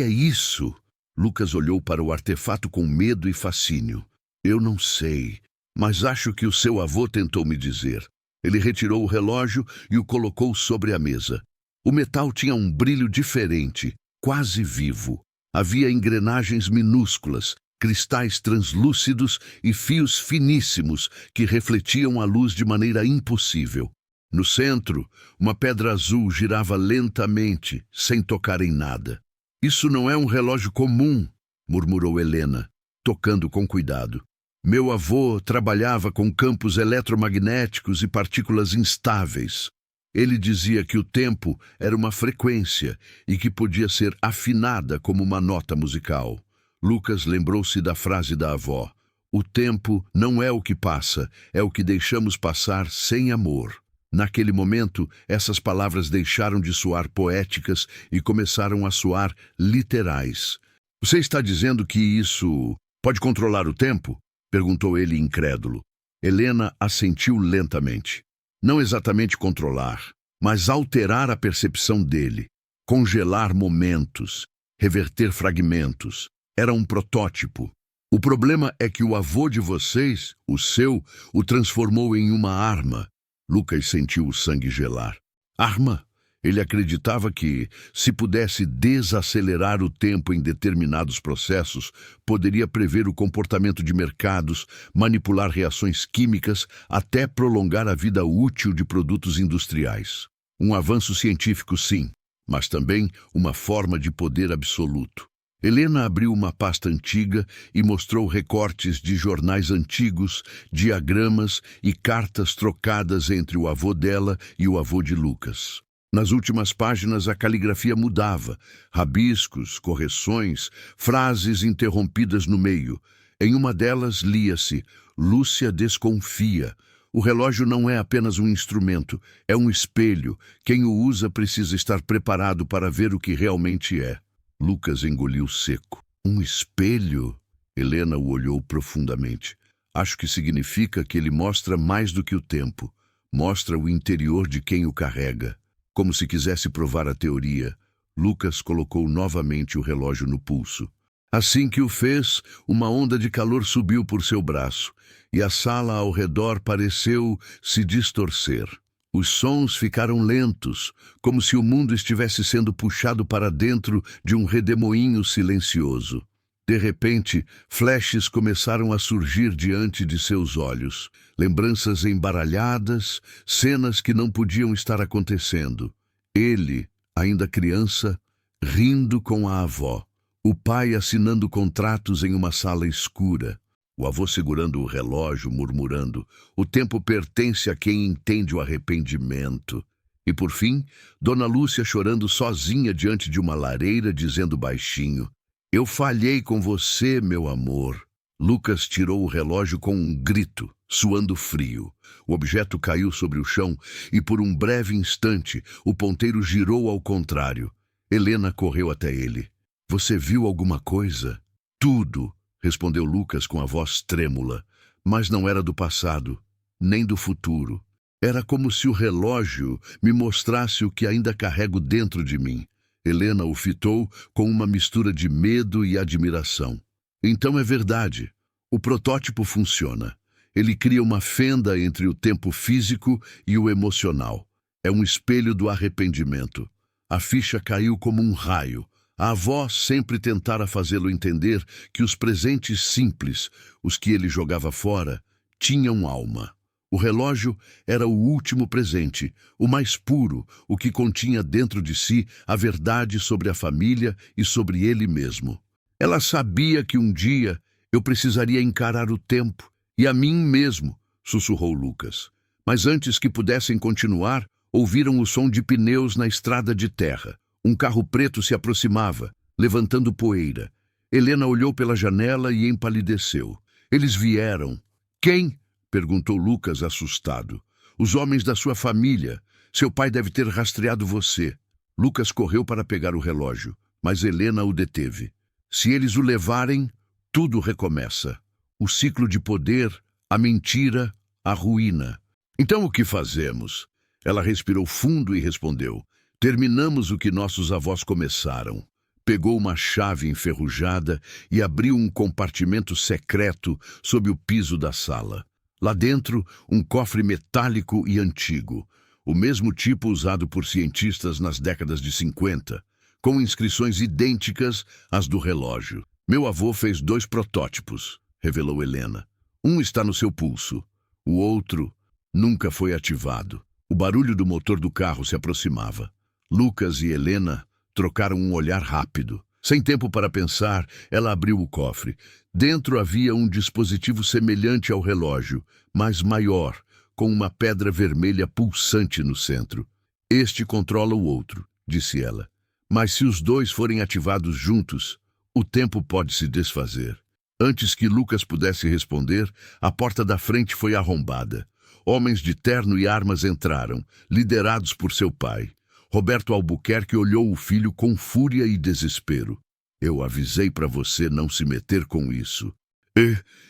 é isso?" Lucas olhou para o artefato com medo e fascínio. "Eu não sei, mas acho que o seu avô tentou me dizer." Ele retirou o relógio e o colocou sobre a mesa. O metal tinha um brilho diferente, quase vivo. Havia engrenagens minúsculas, cristais translúcidos e fios finíssimos que refletiam a luz de maneira impossível. No centro, uma pedra azul girava lentamente, sem tocar em nada. "Isso não é um relógio comum", murmurou Helena, tocando com cuidado. "Meu avô trabalhava com campos eletromagnéticos e partículas instáveis." Ele dizia que o tempo era uma frequência e que podia ser afinada como uma nota musical. Lucas lembrou-se da frase da avó: "O tempo não é o que passa, é o que deixamos passar sem amor." Naquele momento, essas palavras deixaram de soar poéticas e começaram a soar literais. "Você está dizendo que isso pode controlar o tempo?" perguntou ele incrédulo. Helena assentiu lentamente. Não exatamente controlar, mas alterar a percepção dele, congelar momentos, reverter fragmentos. Era um protótipo. O problema é que o avô de vocês, o seu, o transformou em uma arma. Lucas sentiu o sangue gelar. Arma? Ele acreditava que, se pudesse desacelerar o tempo em determinados processos, poderia prever o comportamento de mercados, manipular reações químicas, até prolongar a vida útil de produtos industriais. Um avanço científico, sim, mas também uma forma de poder absoluto. Helena abriu uma pasta antiga e mostrou recortes de jornais antigos, diagramas e cartas trocadas entre o avô dela e o avô de Lucas. Nas últimas páginas, a caligrafia mudava, rabiscos, correções, frases interrompidas no meio. Em uma delas lia-se: "Lúcia desconfia. O relógio não é apenas um instrumento, é um espelho. Quem o usa precisa estar preparado para ver o que realmente é." Lucas engoliu seco. "Um espelho?" Helena o olhou profundamente. "Acho que significa que ele mostra mais do que o tempo. Mostra o interior de quem o carrega." Como se quisesse provar a teoria, Lucas colocou novamente o relógio no pulso. Assim que o fez, uma onda de calor subiu por seu braço, e a sala ao redor pareceu se distorcer. Os sons ficaram lentos, como se o mundo estivesse sendo puxado para dentro de um redemoinho silencioso. De repente, flashes começaram a surgir diante de seus olhos. Lembranças embaralhadas, cenas que não podiam estar acontecendo. Ele, ainda criança, rindo com a avó. O pai assinando contratos em uma sala escura. O avô segurando o relógio, murmurando: "O tempo pertence a quem entende o arrependimento." E por fim, Dona Lúcia chorando sozinha diante de uma lareira, dizendo baixinho: "Eu falhei com você, meu amor." Lucas tirou o relógio com um grito, suando frio. O objeto caiu sobre o chão e, por um breve instante, o ponteiro girou ao contrário. Helena correu até ele. "Você viu alguma coisa?" "Tudo", respondeu Lucas com a voz trêmula. "Mas não era do passado, nem do futuro. Era como se o relógio me mostrasse o que ainda carrego dentro de mim." Helena o fitou com uma mistura de medo e admiração. "Então é verdade. O protótipo funciona. Ele cria uma fenda entre o tempo físico e o emocional. É um espelho do arrependimento." A ficha caiu como um raio. A avó sempre tentara fazê-lo entender que os presentes simples, os que ele jogava fora, tinham alma. O relógio era o último presente, o mais puro, o que continha dentro de si a verdade sobre a família e sobre ele mesmo. Ela sabia que um dia eu precisaria encarar o tempo, e a mim mesmo, sussurrou Lucas. Mas antes que pudessem continuar, ouviram o som de pneus na estrada de terra. Um carro preto se aproximava, levantando poeira. Helena olhou pela janela e empalideceu. Eles vieram. "Quem?" perguntou Lucas, assustado. "Os homens da sua família. Seu pai deve ter rastreado você." Lucas correu para pegar o relógio, mas Helena o deteve. "Se eles o levarem, tudo recomeça. O ciclo de poder, a mentira, a ruína." "Então o que fazemos?" Ela respirou fundo e respondeu: "Terminamos o que nossos avós começaram." Pegou uma chave enferrujada e abriu um compartimento secreto sob o piso da sala. Lá dentro, um cofre metálico e antigo, o mesmo tipo usado por cientistas nas décadas de 50, com inscrições idênticas às do relógio. "Meu avô fez 2 protótipos", revelou Helena. "Um está no seu pulso, o outro nunca foi ativado." O barulho do motor do carro se aproximava. Lucas e Helena trocaram um olhar rápido. Sem tempo para pensar, ela abriu o cofre. Dentro havia um dispositivo semelhante ao relógio, mas maior, com uma pedra vermelha pulsante no centro. Este controla o outro, disse ela. Mas se os dois forem ativados juntos, o tempo pode se desfazer. Antes que Lucas pudesse responder, a porta da frente foi arrombada. Homens de terno e armas entraram, liderados por seu pai. Roberto Albuquerque olhou o filho com fúria e desespero. Eu avisei para você não se meter com isso.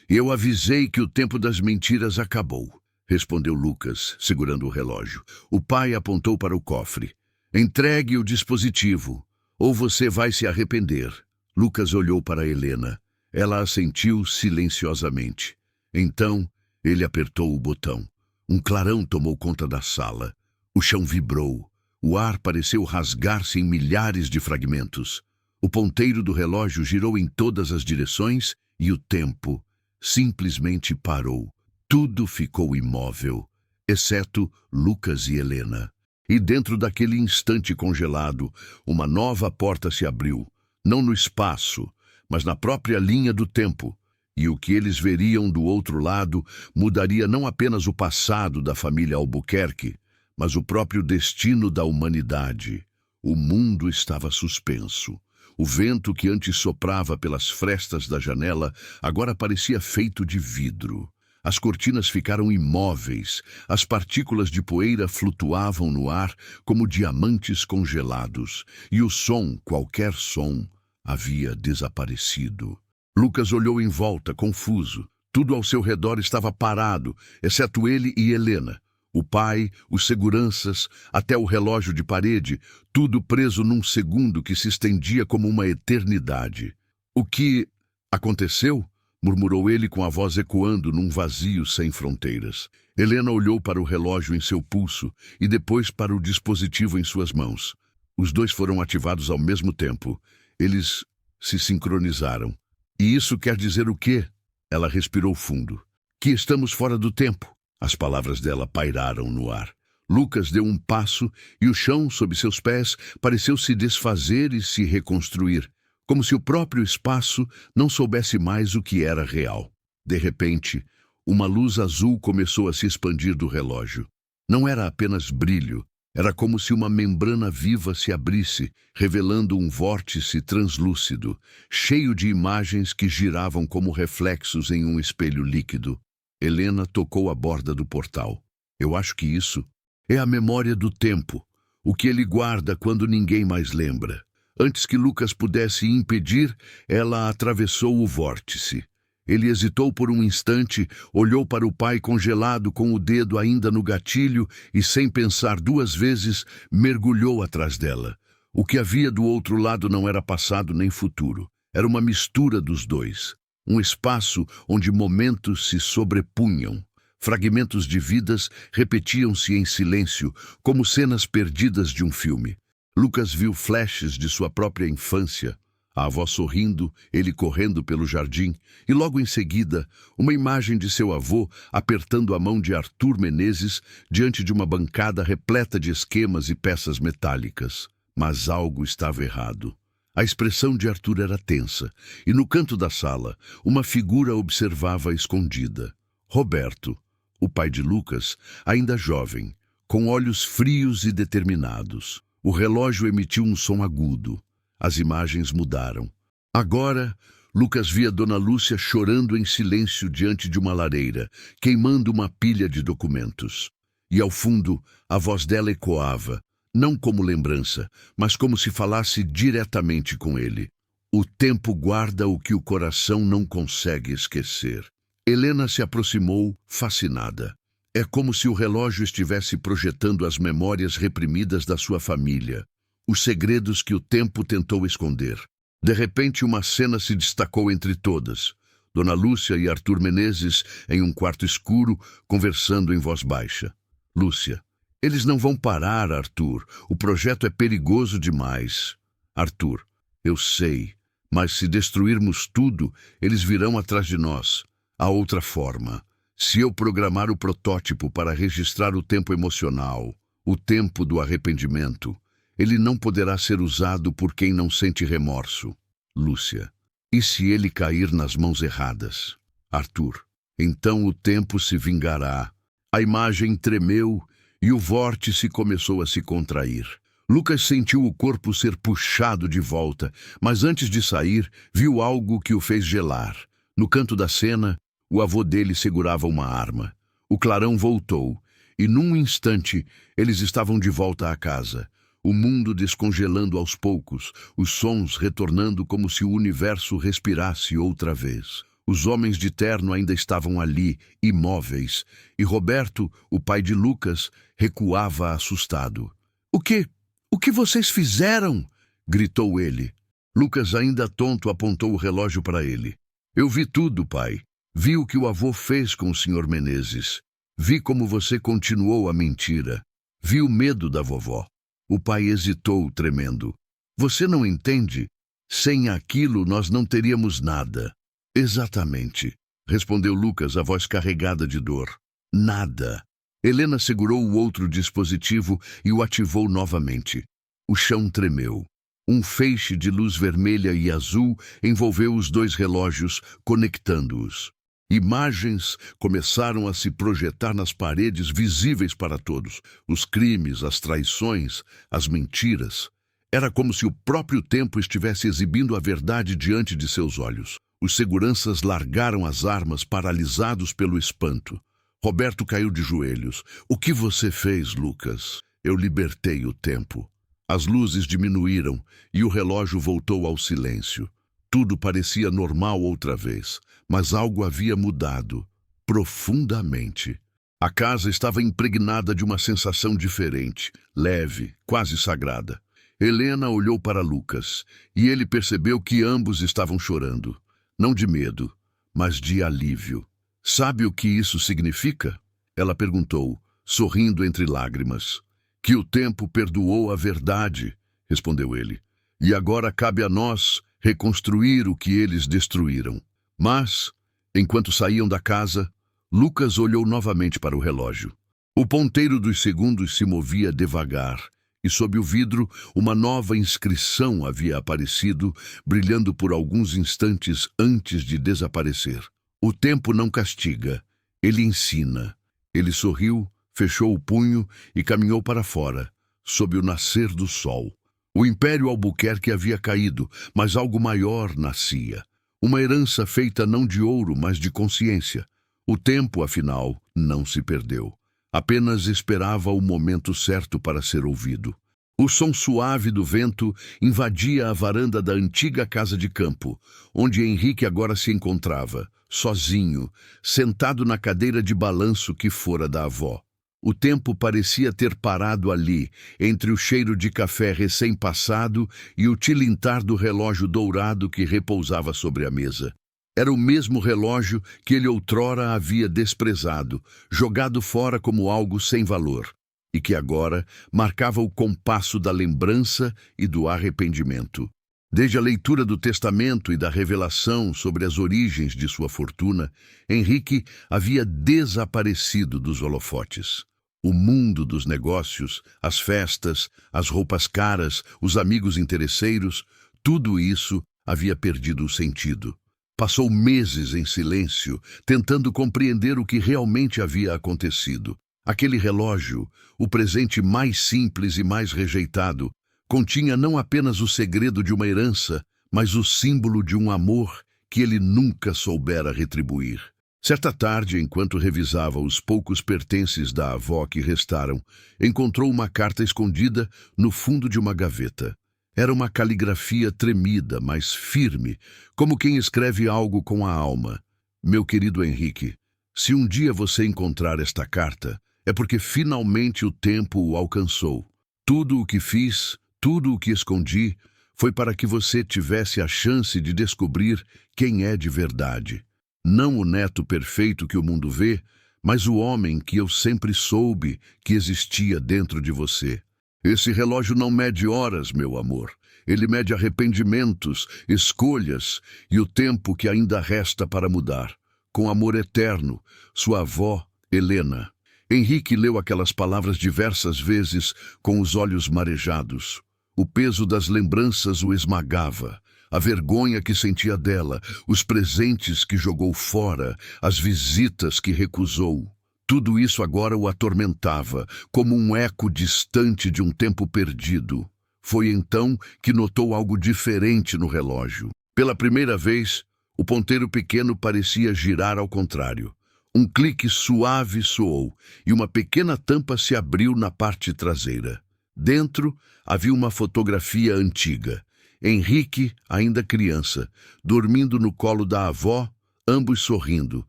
Eu avisei que o tempo das mentiras acabou, respondeu Lucas, segurando o relógio. O pai apontou para o cofre. Entregue o dispositivo, ou você vai se arrepender. Lucas olhou para Helena. Ela assentiu silenciosamente. Então, ele apertou o botão. Um clarão tomou conta da sala. O chão vibrou. O ar pareceu rasgar-se em milhares de fragmentos. O ponteiro do relógio girou em todas as direções e o tempo simplesmente parou. Tudo ficou imóvel, exceto Lucas e Helena. E dentro daquele instante congelado, uma nova porta se abriu, não no espaço, mas na própria linha do tempo. E o que eles veriam do outro lado mudaria não apenas o passado da família Albuquerque, mas o próprio destino da humanidade. O mundo estava suspenso. O vento que antes soprava pelas frestas da janela agora parecia feito de vidro. As cortinas ficaram imóveis, as partículas de poeira flutuavam no ar como diamantes congelados, e o som, qualquer som, havia desaparecido. Lucas olhou em volta, confuso. Tudo ao seu redor estava parado, exceto ele e Helena. O pai, os seguranças, até o relógio de parede, tudo preso num segundo que se estendia como uma eternidade. O que aconteceu? Murmurou ele com a voz ecoando num vazio sem fronteiras. Helena olhou para o relógio em seu pulso e depois para o dispositivo em suas mãos. Os dois foram ativados ao mesmo tempo. Eles se sincronizaram. E isso quer dizer o quê? Ela respirou fundo. Que estamos fora do tempo. As palavras dela pairaram no ar. Lucas deu um passo e o chão, sob seus pés, pareceu se desfazer e se reconstruir, como se o próprio espaço não soubesse mais o que era real. De repente, uma luz azul começou a se expandir do relógio. Não era apenas brilho, era como se uma membrana viva se abrisse, revelando um vórtice translúcido, cheio de imagens que giravam como reflexos em um espelho líquido. Helena tocou a borda do portal. Eu acho que isso é a memória do tempo, o que ele guarda quando ninguém mais lembra. Antes que Lucas pudesse impedir, ela atravessou o vórtice. Ele hesitou por um instante, olhou para o pai congelado com o dedo ainda no gatilho e, sem pensar duas vezes, mergulhou atrás dela. O que havia do outro lado não era passado nem futuro. Era uma mistura dos dois. Um espaço onde momentos se sobrepunham. Fragmentos de vidas repetiam-se em silêncio, como cenas perdidas de um filme. Lucas viu flashes de sua própria infância, a avó sorrindo, ele correndo pelo jardim, e logo em seguida, uma imagem de seu avô apertando a mão de Arthur Menezes diante de uma bancada repleta de esquemas e peças metálicas. Mas algo estava errado. A expressão de Arthur era tensa, e no canto da sala, uma figura observava escondida. Roberto, o pai de Lucas, ainda jovem, com olhos frios e determinados. O relógio emitiu um som agudo. As imagens mudaram. Agora, Lucas via Dona Lúcia chorando em silêncio diante de uma lareira, queimando uma pilha de documentos. E ao fundo, a voz dela ecoava, não como lembrança, mas como se falasse diretamente com ele. O tempo guarda o que o coração não consegue esquecer. Helena se aproximou, fascinada. É como se o relógio estivesse projetando as memórias reprimidas da sua família, os segredos que o tempo tentou esconder. De repente, uma cena se destacou entre todas. Dona Lúcia e Arthur Menezes em um quarto escuro, conversando em voz baixa. Lúcia: eles não vão parar, Arthur. O projeto é perigoso demais. Arthur: eu sei, mas se destruirmos tudo, eles virão atrás de nós. Há outra forma. Se eu programar o protótipo para registrar o tempo emocional, o tempo do arrependimento, ele não poderá ser usado por quem não sente remorso. Lúcia: e se ele cair nas mãos erradas? Arthur: então o tempo se vingará. A imagem tremeu e o vórtice começou a se contrair. Lucas sentiu o corpo ser puxado de volta, mas antes de sair, viu algo que o fez gelar. No canto da cena, o avô dele segurava uma arma. O clarão voltou, e num instante eles estavam de volta à casa. O mundo descongelando aos poucos, os sons retornando como se o universo respirasse outra vez. Os homens de terno ainda estavam ali, imóveis, e Roberto, o pai de Lucas, recuava assustado. O que vocês fizeram?" gritou ele. Lucas, ainda tonto, apontou o relógio para ele. "Eu vi tudo, pai. Vi o que o avô fez com o Sr. Menezes. Vi como você continuou a mentira. Vi o medo da vovó." O pai hesitou, tremendo. "Você não entende? Sem aquilo nós não teríamos nada." "Exatamente", respondeu Lucas, a voz carregada de dor. "Nada." Helena segurou o outro dispositivo e o ativou novamente. O chão tremeu. Um feixe de luz vermelha e azul envolveu os dois relógios, conectando-os. Imagens começaram a se projetar nas paredes, visíveis para todos. Os crimes, as traições, as mentiras. Era como se o próprio tempo estivesse exibindo a verdade diante de seus olhos. Os seguranças largaram as armas, paralisados pelo espanto. Roberto caiu de joelhos. "O que você fez, Lucas?" "Eu libertei o tempo." As luzes diminuíram e o relógio voltou ao silêncio. Tudo parecia normal outra vez, mas algo havia mudado, profundamente. A casa estava impregnada de uma sensação diferente, leve, quase sagrada. Helena olhou para Lucas, e ele percebeu que ambos estavam chorando. Não de medo, mas de alívio. "Sabe o que isso significa?" ela perguntou, sorrindo entre lágrimas. "Que o tempo perdoou a verdade", respondeu ele. "E agora cabe a nós reconstruir o que eles destruíram." Mas, enquanto saíam da casa, Lucas olhou novamente para o relógio. O ponteiro dos segundos se movia devagar, e sob o vidro uma nova inscrição havia aparecido, brilhando por alguns instantes antes de desaparecer. "O tempo não castiga, ele ensina." Ele sorriu, fechou o punho e caminhou para fora, sob o nascer do sol. O Império Albuquerque havia caído, mas algo maior nascia. Uma herança feita não de ouro, mas de consciência. O tempo, afinal, não se perdeu. Apenas esperava o momento certo para ser ouvido. O som suave do vento invadia a varanda da antiga casa de campo, onde Henrique agora se encontrava, sozinho, sentado na cadeira de balanço que fora da avó. O tempo parecia ter parado ali, entre o cheiro de café recém-passado e o tilintar do relógio dourado que repousava sobre a mesa. Era o mesmo relógio que ele outrora havia desprezado, jogado fora como algo sem valor, e que agora marcava o compasso da lembrança e do arrependimento. Desde a leitura do testamento e da revelação sobre as origens de sua fortuna, Henrique havia desaparecido dos holofotes. O mundo dos negócios, as festas, as roupas caras, os amigos interesseiros, tudo isso havia perdido o sentido. Passou meses em silêncio, tentando compreender o que realmente havia acontecido. Aquele relógio, o presente mais simples e mais rejeitado, continha não apenas o segredo de uma herança, mas o símbolo de um amor que ele nunca soubera retribuir. Certa tarde, enquanto revisava os poucos pertences da avó que restaram, encontrou uma carta escondida no fundo de uma gaveta. Era uma caligrafia tremida, mas firme, como quem escreve algo com a alma. "Meu querido Henrique, se um dia você encontrar esta carta, é porque finalmente o tempo o alcançou. Tudo o que fiz, tudo o que escondi, foi para que você tivesse a chance de descobrir quem é de verdade. Não o neto perfeito que o mundo vê, mas o homem que eu sempre soube que existia dentro de você. Esse relógio não mede horas, meu amor. Ele mede arrependimentos, escolhas e o tempo que ainda resta para mudar. Com amor eterno, sua avó, Helena." Henrique leu aquelas palavras diversas vezes com os olhos marejados. O peso das lembranças o esmagava. A vergonha que sentia dela, os presentes que jogou fora, as visitas que recusou. Tudo isso agora o atormentava, como um eco distante de um tempo perdido. Foi então que notou algo diferente no relógio. Pela primeira vez, o ponteiro pequeno parecia girar ao contrário. Um clique suave soou e uma pequena tampa se abriu na parte traseira. Dentro havia uma fotografia antiga. Henrique, ainda criança, dormindo no colo da avó, ambos sorrindo,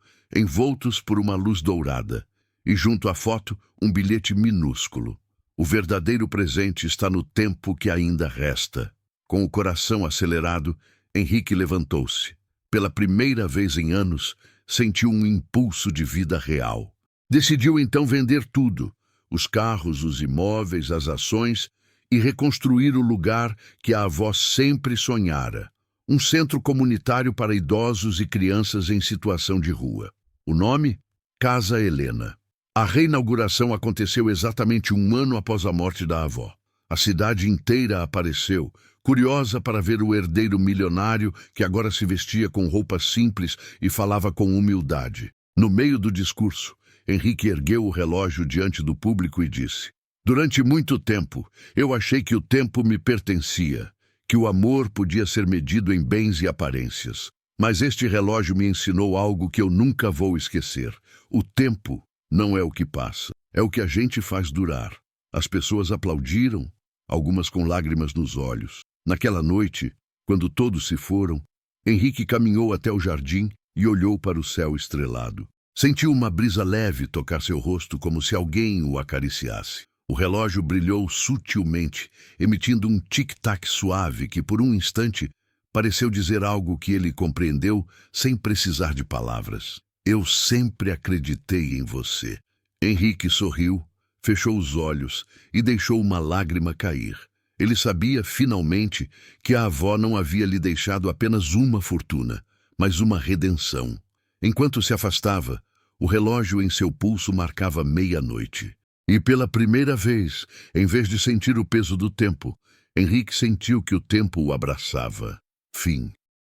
envoltos por uma luz dourada. E junto à foto, um bilhete minúsculo. O verdadeiro presente está no tempo que ainda resta. Com o coração acelerado, Henrique levantou-se. Pela primeira vez em anos, sentiu um impulso de vida real. Decidiu então vender tudo, os carros, os imóveis, as ações, e reconstruir o lugar que a avó sempre sonhara. Um centro comunitário para idosos e crianças em situação de rua. O nome? Casa Helena. A reinauguração aconteceu exatamente um ano após a morte da avó. A cidade inteira apareceu, curiosa para ver o herdeiro milionário que agora se vestia com roupas simples e falava com humildade. No meio do discurso, Henrique ergueu o relógio diante do público e disse: "Durante muito tempo, eu achei que o tempo me pertencia, que o amor podia ser medido em bens e aparências. Mas este relógio me ensinou algo que eu nunca vou esquecer. O tempo não é o que passa, é o que a gente faz durar." As pessoas aplaudiram, algumas com lágrimas nos olhos. Naquela noite, quando todos se foram, Henrique caminhou até o jardim e olhou para o céu estrelado. Sentiu uma brisa leve tocar seu rosto como se alguém o acariciasse. O relógio brilhou sutilmente, emitindo um tic-tac suave que, por um instante, pareceu dizer algo que ele compreendeu sem precisar de palavras. "Eu sempre acreditei em você." Henrique sorriu, fechou os olhos e deixou uma lágrima cair. Ele sabia, finalmente, que a avó não havia lhe deixado apenas uma fortuna, mas uma redenção. Enquanto se afastava, o relógio em seu pulso marcava meia-noite. E pela primeira vez, em vez de sentir o peso do tempo, Henrique sentiu que o tempo o abraçava. Fim.